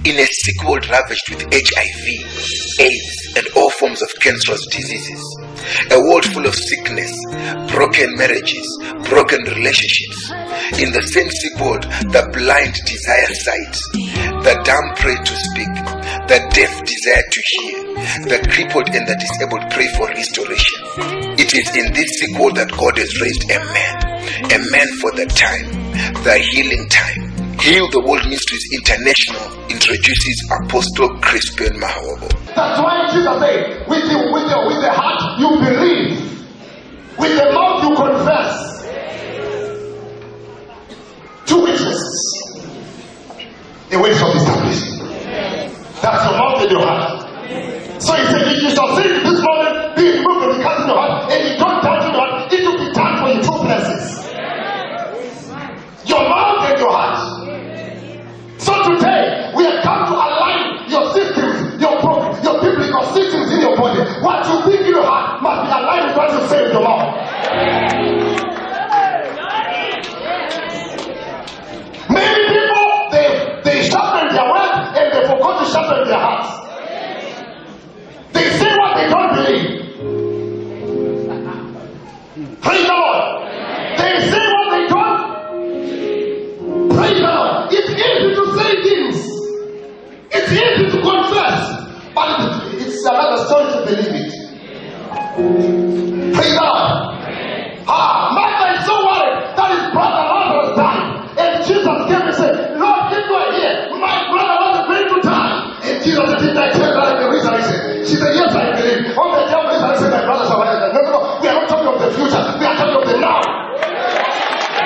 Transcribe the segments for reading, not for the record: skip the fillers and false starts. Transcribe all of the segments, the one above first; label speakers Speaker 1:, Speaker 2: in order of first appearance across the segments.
Speaker 1: in a sick world ravaged with HIV, AIDS, and all forms of cancerous diseases. A world full of sickness, broken marriages, broken relationships. In the same sick world, the blind desire sight, the dumb pray to speak, the deaf desire to hear, the crippled and the disabled pray for restoration. It is in this sick world that God has raised a man for the time, the healing time. Heal the World Ministries International introduces Apostle Crispin Mahaobo.
Speaker 2: That's why Jesus said, with the heart you believe, with the mouth you confess. Two witnesses. A way from established. That's your mouth and your heart. So he said, if you shall say this morning, be removed from the cast in your heart, and you don't doubt in your heart, it will be done for you two places. Your mouth and your heart. So today, we have come to align your systems, your biblical systems in your body. What you think in your heart must be aligned with what you say in your mouth. Many people, they sharpen their words and they forgot to sharpen their hearts. They say what they don't believe. Praise the Lord. They say what they don't. Praise the Lord. It's easy to say things. It's easy to confess. But it's another story to believe it. Praise God. Martha is so worried that his brother Lazarus died. And Jesus came and said, Lord, if you are here, my brother was going to die. And Jesus said, did I tell her the resurrection? She said, yes, I believe. On the day of resurrection, my brothers are alive. No. We are not talking of the future. We are talking of the now.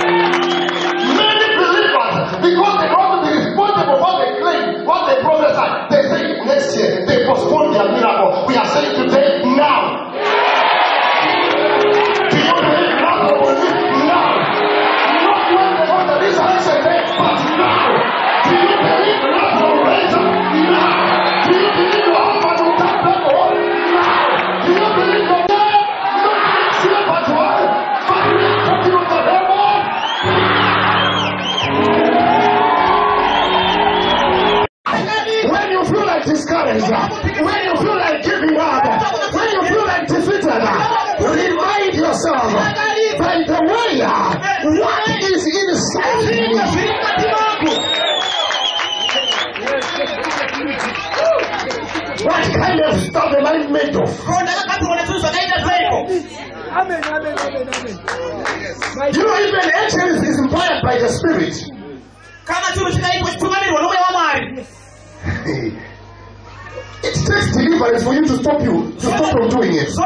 Speaker 2: Many believers, because they want to be responsible for what they claim, what they prophesy, they say next year, they postpone their miracle. We are saying today, now. Do you believe now? Now. Not when they want the resurrection day, but now. Do you believe now will raise up? Now. Do you believe your husband will come back home? Now. Do you believe your day? Not next year, but what? But we are talking of the devil. When you feel like discouraged, when you feel like giving up, when you feel like defeated, remind yourself by the way what is inside me. What kind of stuff am I made of? You know, even excellence is inspired by the Spirit. It takes deliverance for you to stop from doing it. If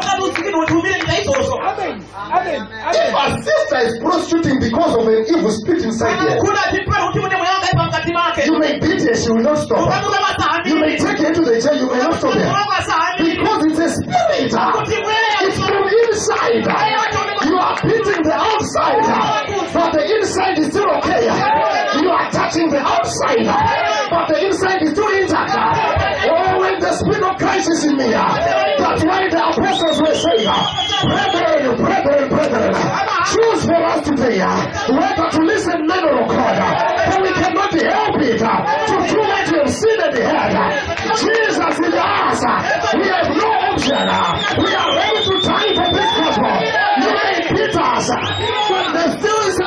Speaker 2: a sister is prostituting because of an evil spirit inside her, you may beat her, she will not stop. You may take her to the jail, you may not stop her. Because it's a spirit. It's from inside. You are beating the outside, but the inside is still okay. You are touching the outside, but the inside is still intact. Oh, when the Spirit of Christ is in me, that's why the apostles were saying, brethren, choose for us today whether to listen, men or God, for we cannot help it to do what we have seen and heard. Jesus is us. We have no option. We are ready to die for this gospel. You may beat us, but there still is a...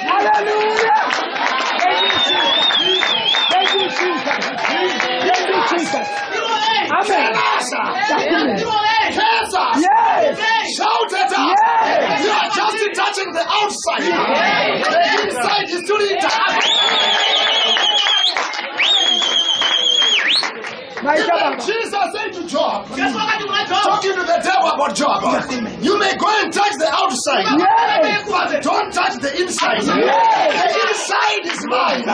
Speaker 2: Hallelujah! Thank you, Jesus. Amen. Yes. Shout it out. Yes. You are just touching the outside. Yes. The inside is still intact. Jesus said to Job, talking to the devil about Job, you may go and touch the outside, but don't touch the inside. The inside is mine.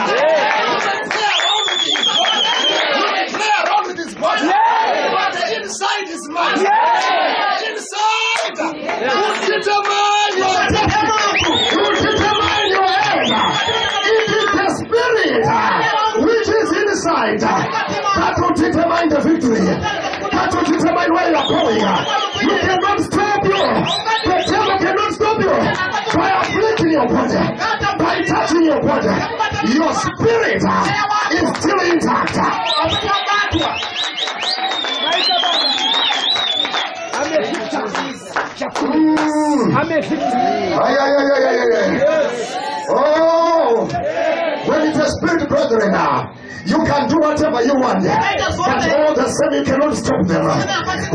Speaker 2: You may play around with his body. But the inside is mine. Inside. Who determine your end? It is the spirit which is inside that will determine the victory. That will determine where you are going. You cannot stop you. The devil cannot stop you by afflicting your body, by touching your body. Your spirit attacked. Oh, when it's a spirit, brethren, you can do whatever you want, but all the same you cannot stop them.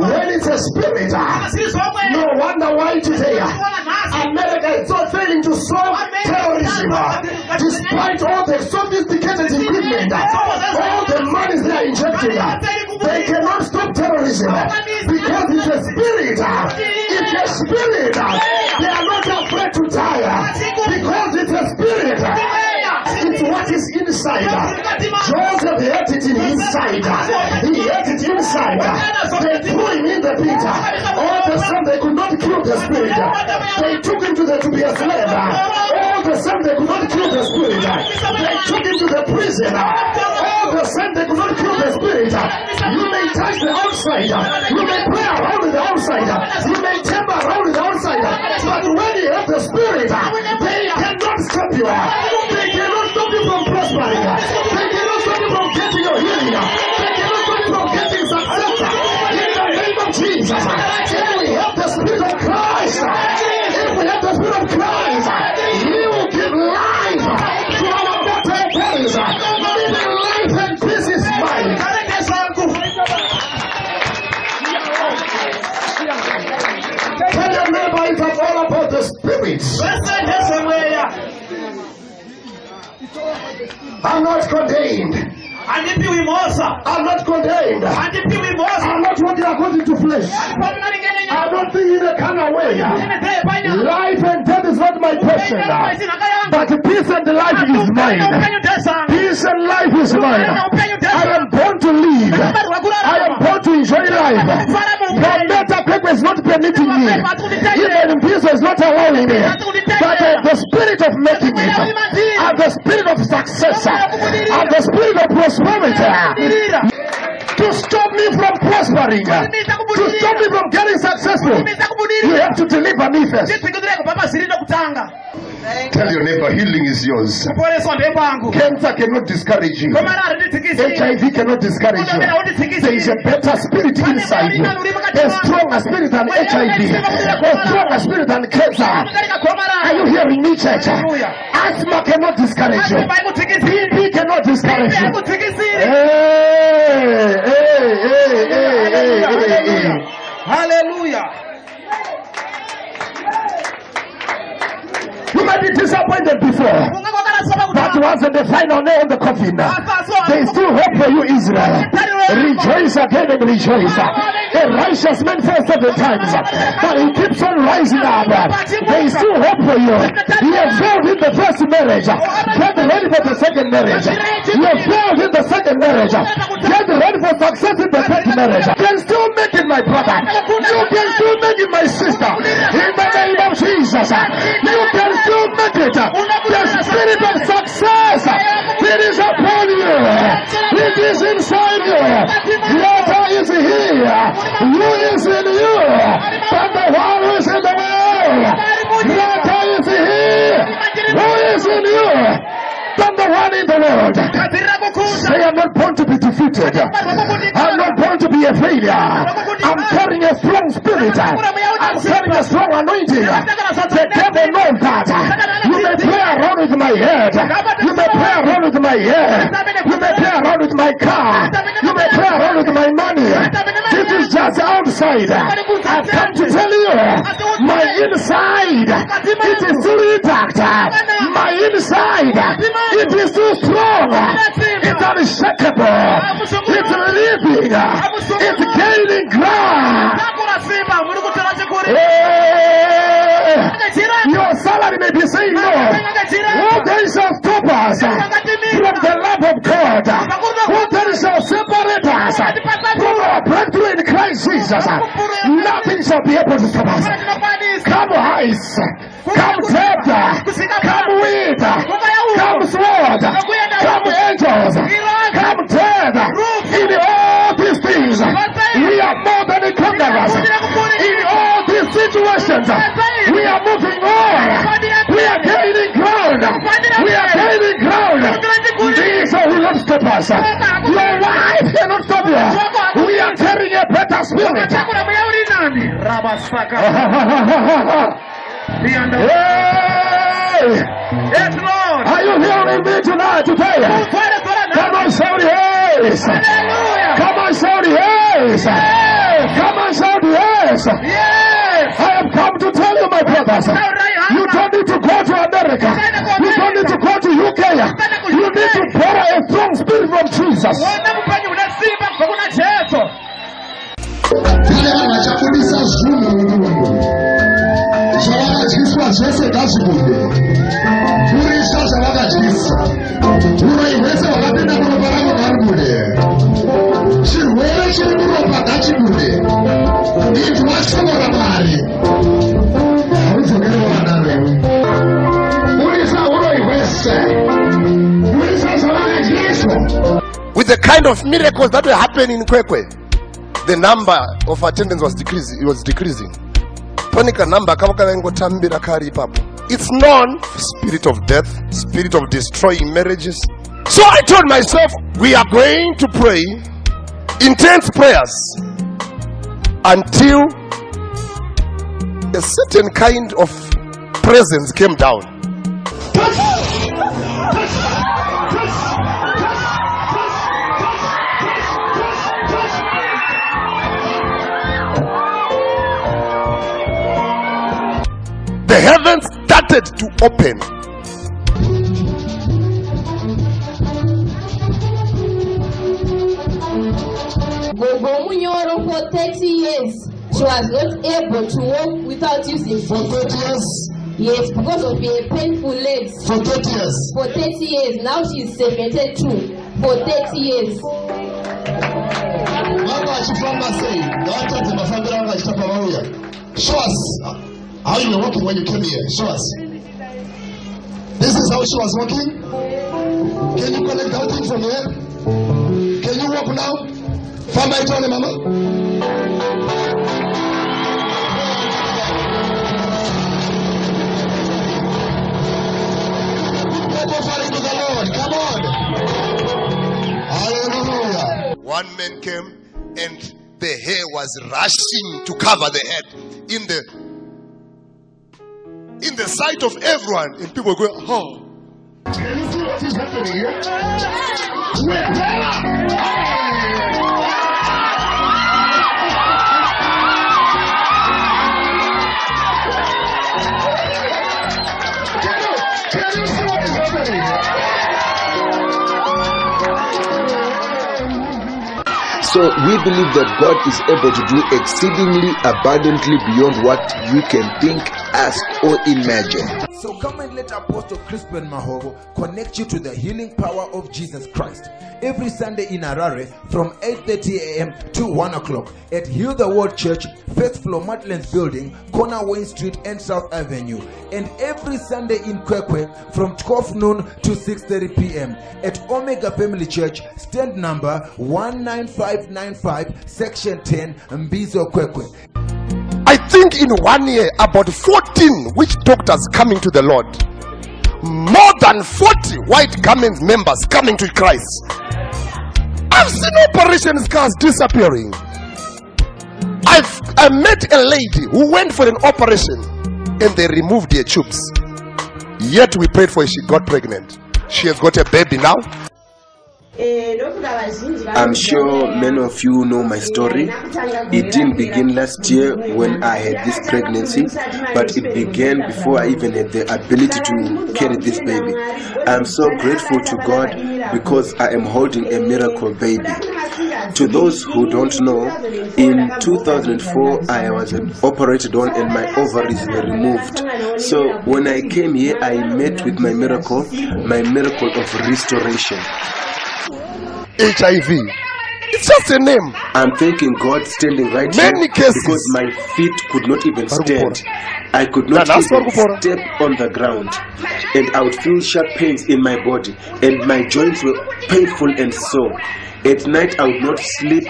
Speaker 2: When it's a spirit, no wonder why today America is not failing to solve terrorism, despite all the sophisticated equipment, all the money they are injecting. They cannot stop terrorism because it's a spirit. It's a spirit. They are not afraid to die because it's a spirit. It's what is inside. Joseph had it in inside. He had it inside. They threw him in the pit. All the sudden they could not kill the spirit. They took him to be a slave. All the sudden they could not kill the spirit. They took him to the prison. All the sudden they could not kill the spirit. You may touch the outside. You may play around with the outside. You may tamper around with the outside. But when you have the spirit, they cannot stop you. They cannot stop you from prospering. They cannot stop you from getting your healing. They cannot stop you from getting success. In the name of Jesus. If we have the Spirit of Christ, if we have the Spirit of Christ, He will give life to our mortal bodies. Living life and peace is mine. Tell your neighbor it's all about the spirits. I'm not condemned. I'm not condemned. I'm not walking according to flesh. I'm not thinking in a kind of way. Life and death is not my portion, but peace and life is mine. Peace and life is mine. I am born to live. I am born to enjoy life. No matter paper is not permitting me. Even peace is not allowing me. But the spirit of making it, and the spirit of success, and the spirit of prosperity, to stop me from prospering, to stop me from getting successful, you have to deliver me first. Tell your neighbor, healing is yours. Cancer cannot discourage you. HIV cannot discourage you. There is a better spirit inside you. A stronger spirit than HIV. A stronger spirit than cancer. Are you hearing me, church? Asthma cannot discourage you. BP cannot discourage you. Hey. Hallelujah. You might be disappointed before, but once the final nail on the coffin, there is still hope for you, Israel. Rejoice again and rejoice. A righteous man falls 7 times, but he keeps on rising up. There is still hope for you. You have failed in the first marriage. Get ready for the second marriage. You have failed in the second marriage. Get ready for success in the third marriage. You can still make it, my brother. You can still make it, my sister. In the name of Jesus, you can still make it. The spirit of success, it is upon you. It is inside you. Greater is here. Who is in you? But the one who is in the world. Greater is here. Who is in you? Than the one in the world. Say, I'm not born to be defeated. I'm not born to be a failure. I'm carrying a strong spirit. I'm carrying a strong anointing. The devil knows that. You may play around with my head. You may play around with my hair. You may play around with my car. You may play around with my money. This is just outside. I've come to tell you, my inside, it is still intact. My inside, it is too strong. It's unshakable. It's living. It's gaining ground. Your salary may be saying no. Who then shall stop us from the love of God? Who then shall separate us from our breakthrough in Christ Jesus? Nothing shall be able to stop us. Come heights, come depth, come wind, come sword, come angels, come death. In all these things, we are more than conquerors. In all these situations, we are moving on. We are gaining ground. We are gaining ground. These who cannot stop us. Your wife cannot stop you. We are carrying a better spirit. Yes, Lord. Are you hearing me tonight? Come on, shout yes. Come on, shout yes. Come on, shout yes. I have come to tell you, my brothers, you don't need to go to America. You don't need to go to UK. You need to borrow a strong spirit from Jesus.
Speaker 3: With the kind of miracles that were happening in Kwekwe, the number of attendance was decreasing. It was decreasing. It's known spirit of death, spirit of destroying marriages. So I told myself, we are going to pray intense prayers until a certain kind of presence came down. The heavens started to open.
Speaker 4: For 30 years, she was not able to walk without using.
Speaker 2: For 30 years?
Speaker 4: Yes, because of her painful legs.
Speaker 2: For 30 years?
Speaker 4: For 30 years. Now she's 72. For 30 years.
Speaker 2: Show us how you were walking when you came here. Show us. This is how she was walking. Can you collect that thing from here? Can you walk now? Mama. To the Lord. Come on. Hallelujah.
Speaker 3: One man came and the hair was rushing to cover the head in the sight of everyone, and people go, oh.
Speaker 2: Can you see what is happening here?
Speaker 5: So we believe that God is able to do exceedingly abundantly beyond what you can think, ask, or imagine.
Speaker 6: So come and let Apostle Crispin Mahogo connect you to the healing power of Jesus Christ. Every Sunday in Harare from 8:30 a.m. to 1 o'clock at Heal the World Church, 5th floor Matlands Building, corner Wayne Street and South Avenue. And every Sunday in Kwekwe from 12 noon to 6:30 p.m. at Omega Family Church, stand number 19595, section 10, Mbizo Kwekwe.
Speaker 3: I think in 1 year, about 14 witch doctors coming to the Lord. More than 40 white garment members coming to Christ. I've seen operation scars disappearing. I met a lady who went for an operation and they removed their tubes. Yet we prayed for her, she got pregnant. She has got a baby now.
Speaker 5: I'm sure many of you know my story. It didn't begin last year when I had this pregnancy, but it began before I even had the ability to carry this baby. I'm so grateful to God because I am holding a miracle baby. To those who don't know, in 2004 I was operated on and my ovaries were removed. So when I came here, I met with my miracle of restoration.
Speaker 3: HIV. It's just a name.
Speaker 5: I'm thanking God standing right
Speaker 3: Many
Speaker 5: here
Speaker 3: cases.
Speaker 5: because my feet could not even stand. I could not even step on the ground, and I would feel sharp pains in my body, and my joints were painful and sore. At night I would not sleep,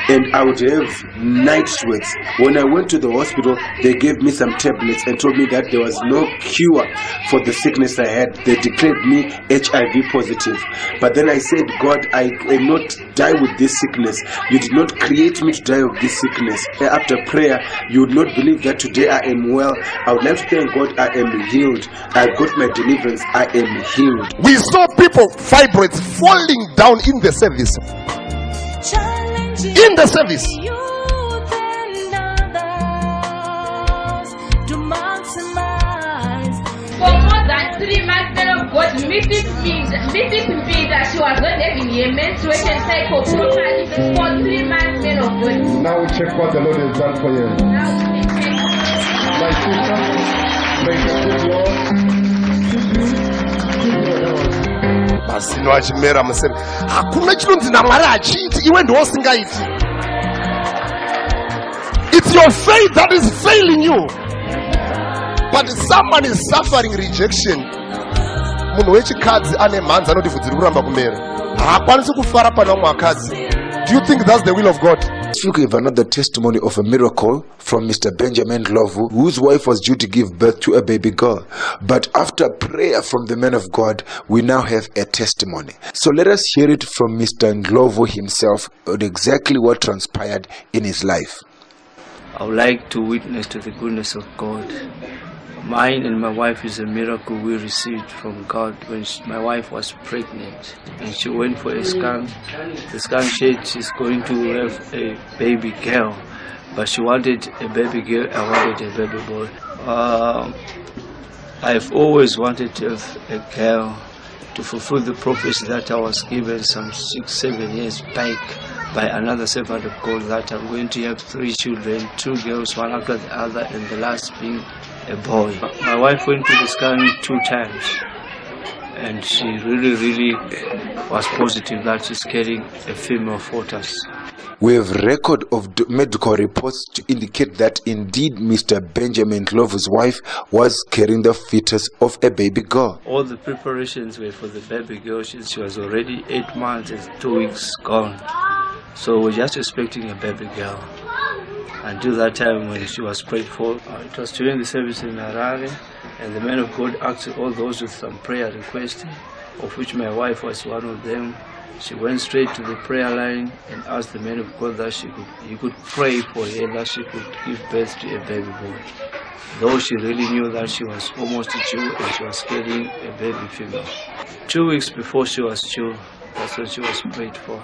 Speaker 5: and I would have night sweats. When I went to the hospital, they gave me some tablets and told me that there was no cure for the sickness I had. They declared me HIV positive. But then I said, God, I will not die with this sickness. You did not create me to die of this sickness. After prayer, you would not believe that today I am well. I would like to thank God I am healed. I got my deliverance. I am healed.
Speaker 3: We saw people, fibroids, falling down in the service. In the service.
Speaker 4: For more than 3 months, men of God, meeting me that she was not having a menstruation cycle properly. For 3 months, men of God.
Speaker 2: Now we check what the Lord has done for you.
Speaker 4: Now we check.
Speaker 2: My sister, praise the good Lord.
Speaker 3: Mazino achimera musere. Hakuna chinonzi naMwari achiiti iwe ndiwo usingaiti. It's your faith that is failing you. But someone is suffering rejection. Munhu wechikadzi ane mhanza anoti bvudzi riri kuramba kumera. Haakwanisi kufara pana umwe akadzi. Do you think that's the will of God?
Speaker 1: Let's give another testimony of a miracle from Mr. Benjamin Lovu, whose wife was due to give birth to a baby girl. But after prayer from the man of God, we now have a testimony. So let us hear it from Mr. Lovu himself on exactly what transpired in his life.
Speaker 7: I would like to witness to the goodness of God. Mine and my wife is a miracle we received from God when my wife was pregnant and she went for a scan. The scan said she's going to have a baby girl, but she wanted a baby girl, I wanted a baby boy. I've always wanted to have a girl to fulfill the prophecy that I was given some 6-7 years back by another servant of God, that I'm going to have 3 children, 2 girls, one after the other, and the last being a boy. My wife went to the scan 2 times, and she really was positive that she's carrying a female fetus.
Speaker 1: We have record of medical reports to indicate that indeed Mr. Benjamin Lovu's wife was carrying the fetus of a baby girl.
Speaker 7: All the preparations were for the baby girl. She was already 8 months and 2 weeks gone. So we're just expecting a baby girl. Until that time when she was prayed for, it was during the service in Harare, and the man of God asked all those with some prayer requests, of which my wife was one of them. She went straight to the prayer line and asked the man of God that he could pray for her, that she could give birth to a baby boy. Though she really knew that she was almost due and she was carrying a baby female. 2 weeks before she was due, that's when she was prayed for,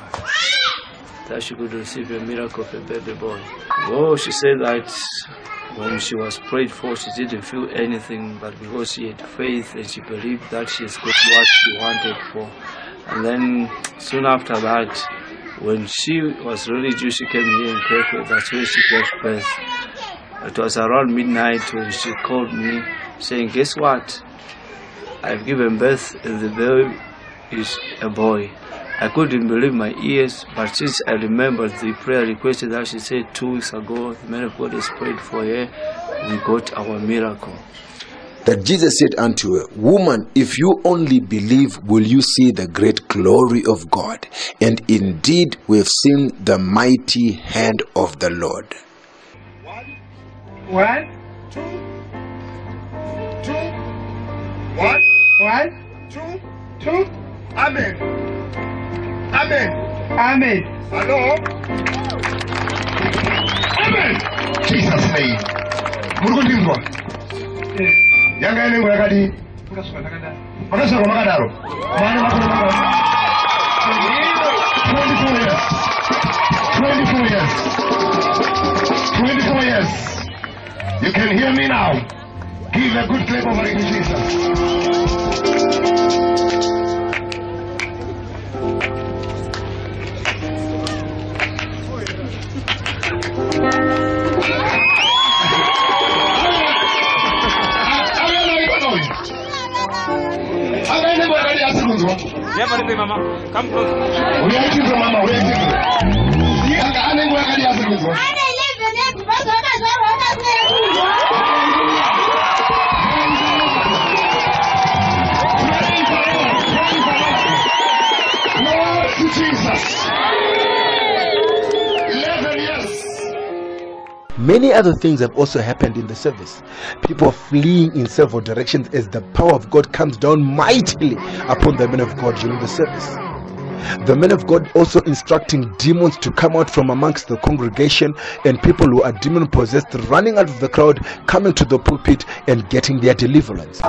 Speaker 7: that she could receive a miracle of a baby boy. Oh, she said that when she was prayed for, she didn't feel anything, but because she had faith and she believed that she has got what she wanted for. And then soon after that, when she was really due, she came here in Kwekwe. That's where she gave birth. It was around midnight when she called me saying, guess what? I've given birth and the baby is a boy. I couldn't believe my ears, but since I remembered the prayer request that she said 2 weeks ago, the man of God has prayed for her, we got our miracle.
Speaker 1: That Jesus said unto her, woman, if you only believe, will you see the great glory of God? And indeed, we have seen the mighty hand of the Lord.
Speaker 2: 1, 2, 2, 1, 2, 2. Amen. Amen. Amen. Hello. Amen. Jesus' name. Murugundizwa. Yanga ene ngakadi. Makasha makadaro. Mwana makadaro. 24 years. 24 years. You can hear me now. Give a good clap of Jesus.
Speaker 8: Mama, come close.
Speaker 2: Mama. Jesus. 11 years.
Speaker 5: Many other things have also happened in the service. People are fleeing in several directions as the power of God comes down mightily upon the men of God during the service. The men of God also instructing demons to come out from amongst the congregation, and people who are demon possessed running out of the crowd, coming to the pulpit and getting their deliverance.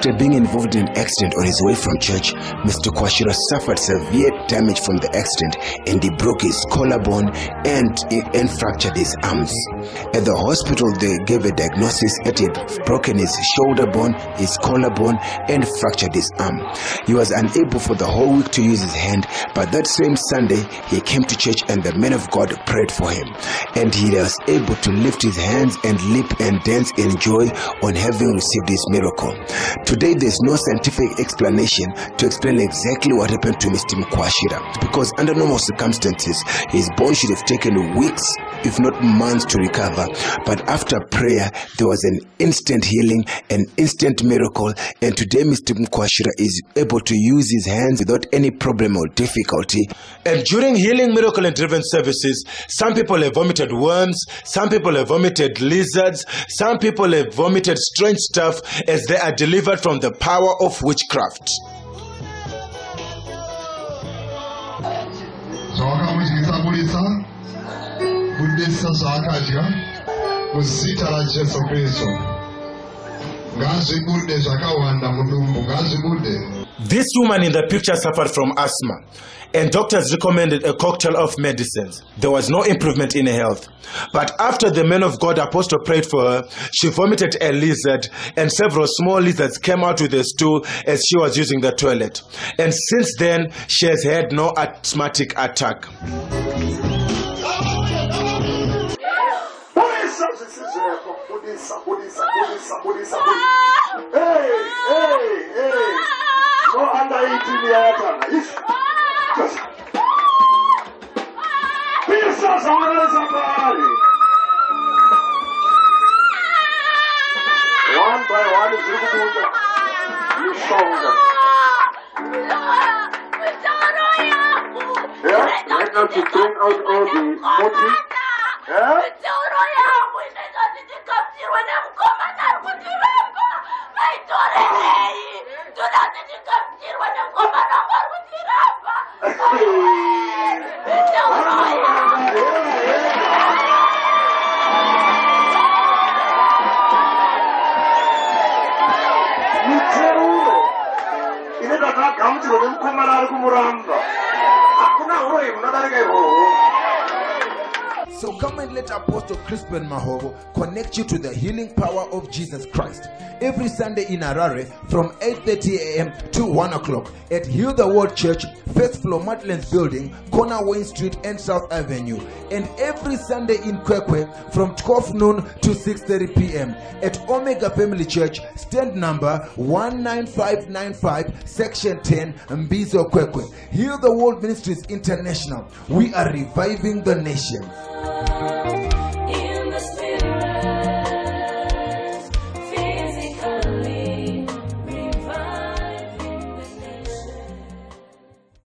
Speaker 5: After being involved in an accident on his way from church, Mr. Kwashira suffered severe damage from the accident, and he broke his collarbone and fractured his arms. At the hospital, they gave a diagnosis that he had broken his shoulder bone, his collarbone, and fractured his arm. He was unable for the whole week to use his hand, but that same Sunday, he came to church and the men of God prayed for him, and he was able to lift his hands and leap and dance in joy on having received his miracle. Today, there's no scientific explanation to explain exactly what happened to Mr. Kwashira, because under normal circumstances, his bone should have taken weeks, if not months, to recover. But after prayer, there was an instant healing, an instant miracle, and today Mr. Kwashira is able to use his hands without any problem or difficulty.
Speaker 6: And during healing, miracle, and driven services, some people have vomited worms, some people have vomited lizards, some people have vomited strange stuff as they are delivered from the power of witchcraft. This woman in the picture suffered from asthma, and doctors recommended a cocktail of medicines. There was no improvement in her health. But after the man of God apostle prayed for her, she vomited a lizard, and several small lizards came out with a stool as she was using the toilet. And since then, she has had no asthmatic attack.
Speaker 2: Hey, no under 18 years. Jesus, somebody. One by one is you stronger. Yeah, right now to bring out all the motives. Yeah?
Speaker 6: So come and let Apostle Crispin Mahobo connect you to the healing power of Jesus Christ every Sunday in Harare from 8:30 a.m. to 1 o'clock at Heal the World Church, 5th floor Matlands Building, corner Wayne Street and South Avenue, and every Sunday in Kwekwe from 12 noon to 6:30 p.m. at Omega Family Church, stand number 19595, section 10, Mbizo Kwekwe. Heal the World Ministries International. We are reviving the nation.